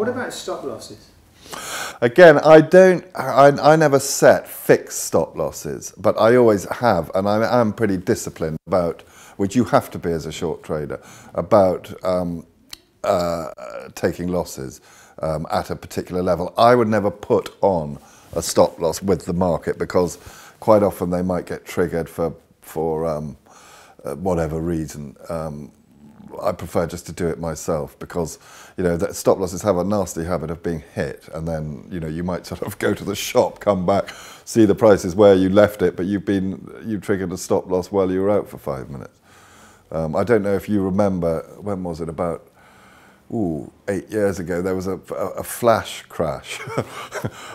What about stop losses? Again, I never set fixed stop losses, but I always have, and I am pretty disciplined about, which you have to be as a short trader, about taking losses at a particular level. I would never put on a stop loss with the market because quite often they might get triggered for whatever reason. I prefer just to do it myself because, you know, that stop losses have a nasty habit of being hit, and then, you know, you might sort of go to the shop, come back, see the prices where you left it, but you triggered a stop loss while you were out for 5 minutes. I don't know if you remember, when was it, about 8 years ago, there was a flash crash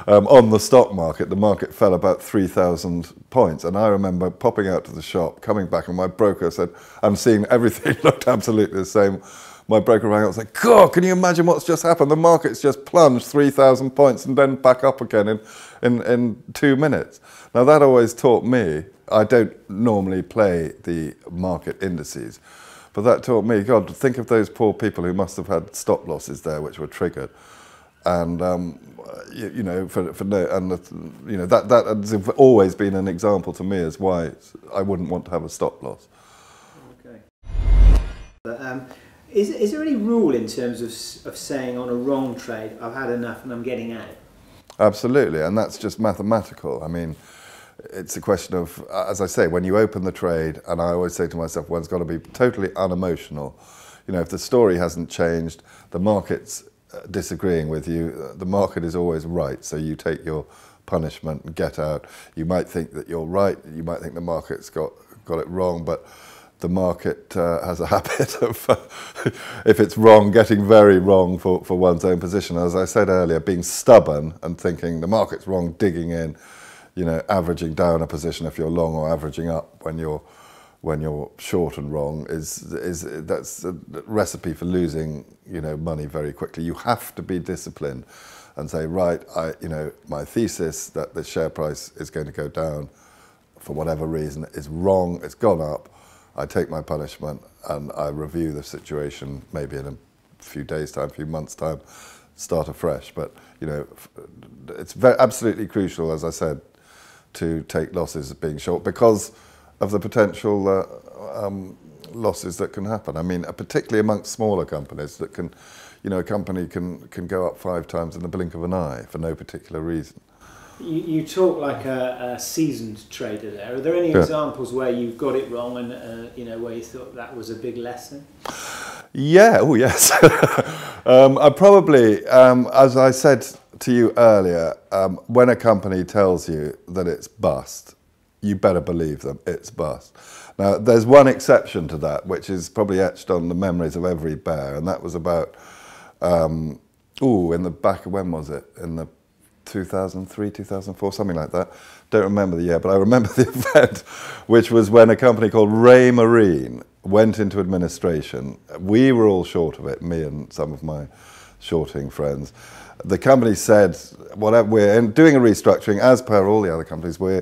on the stock market. The market fell about 3,000 points. And I remember popping out to the shop, coming back, and my broker said, I'm seeing everything looked absolutely the same. My broker rang up and said, God, can you imagine what's just happened? The market's just plunged 3,000 points and then back up again in 2 minutes. Now that always taught me, I don't normally play the market indices, but that taught me, God, think of those poor people who must have had stop losses there which were triggered. And, you know, you know, that has always been an example to me as why I wouldn't want to have a stop loss. Okay. But, is there any rule in terms of saying on a wrong trade, I've had enough and I'm getting out? Absolutely, and that's just mathematical. I mean, it's a question of, as I say, when you open the trade, and I always say to myself, one's got to be totally unemotional. You know, if the story hasn't changed, the market's disagreeing with you, the market is always right, so you take your punishment and get out. You might think that you're right, you might think the market's got it wrong, but the market has a habit of, if it's wrong, getting very wrong for one's own position. As I said earlier, being stubborn and thinking the market's wrong, digging in, you know, averaging down a position if you're long or averaging up when you're short and wrong that's a recipe for losing, you know, money very quickly. You have to be disciplined and say, right, you know, my thesis that the share price is going to go down for whatever reason is wrong. It's gone up. I take my punishment and I review the situation maybe in a few days' time, a few months' time, start afresh. But, you know, it's absolutely crucial, as I said, to take losses being short because of the potential losses that can happen. I mean, particularly amongst smaller companies that can, you know, a company can go up 5 times in the blink of an eye for no particular reason. You talk like a seasoned trader there. Are there any examples where you've got it wrong and, you know, where you thought that was a big lesson? Yeah, oh yes. I probably, as I said to you earlier, when a company tells you that it's bust, you better believe them, it's bust. Now, there's one exception to that, which is probably etched on the memories of every bear, and that was about, in the back, when was it? In the 2003, 2004, something like that. Don't remember the year, but I remember the event, which was when a company called Raymarine went into administration. We were all short of it, me and some of my shorting friends. The company said, whatever, we're doing a restructuring, as per all the other companies, we're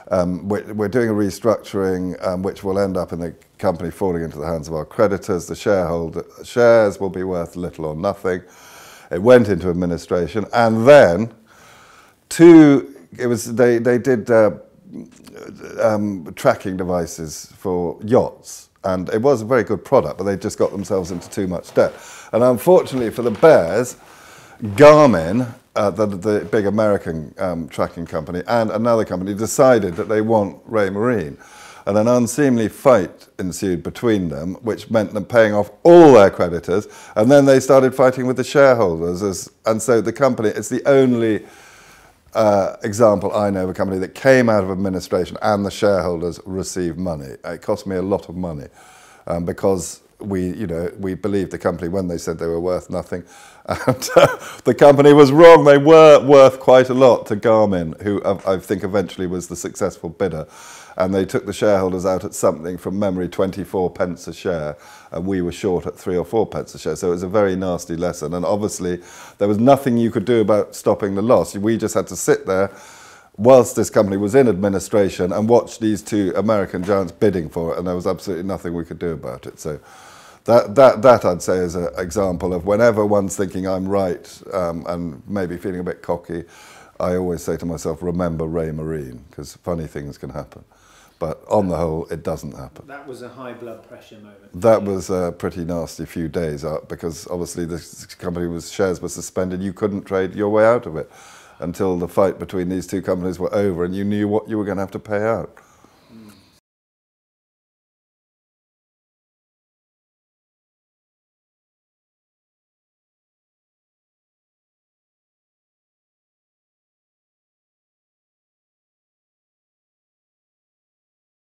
doing a restructuring which will end up in the company falling into the hands of our creditors. The shares will be worth little or nothing. It went into administration, and then they did tracking devices for yachts, and it was a very good product, but they just got themselves into too much debt. And unfortunately for the bears, Garmin, the big American tracking company, and another company decided that they want Raymarine. And an unseemly fight ensued between them, which meant them paying off all their creditors, and then they started fighting with the shareholders. And so the company, it's the only example I know of a company that came out of administration and the shareholders received money. It cost me a lot of money because we believed the company when they said they were worth nothing, and the company was wrong. They were worth quite a lot to Garmin, who I think eventually was the successful bidder, and they took the shareholders out at something from memory 24 pence a share, and we were short at 3 or 4 pence a share. So it was a very nasty lesson, and obviously there was nothing you could do about stopping the loss. We just had to sit there whilst this company was in administration and watch these two American giants bidding for it, and there was absolutely nothing we could do about it. So That I'd say is an example of whenever one's thinking I'm right and maybe feeling a bit cocky, I always say to myself, remember Ray Marine, because funny things can happen. But on the whole, it doesn't happen. That was a high blood pressure moment. That was a pretty nasty few days because obviously the company shares were suspended. You couldn't trade your way out of it until the fight between these two companies were over and you knew what you were going to have to pay out.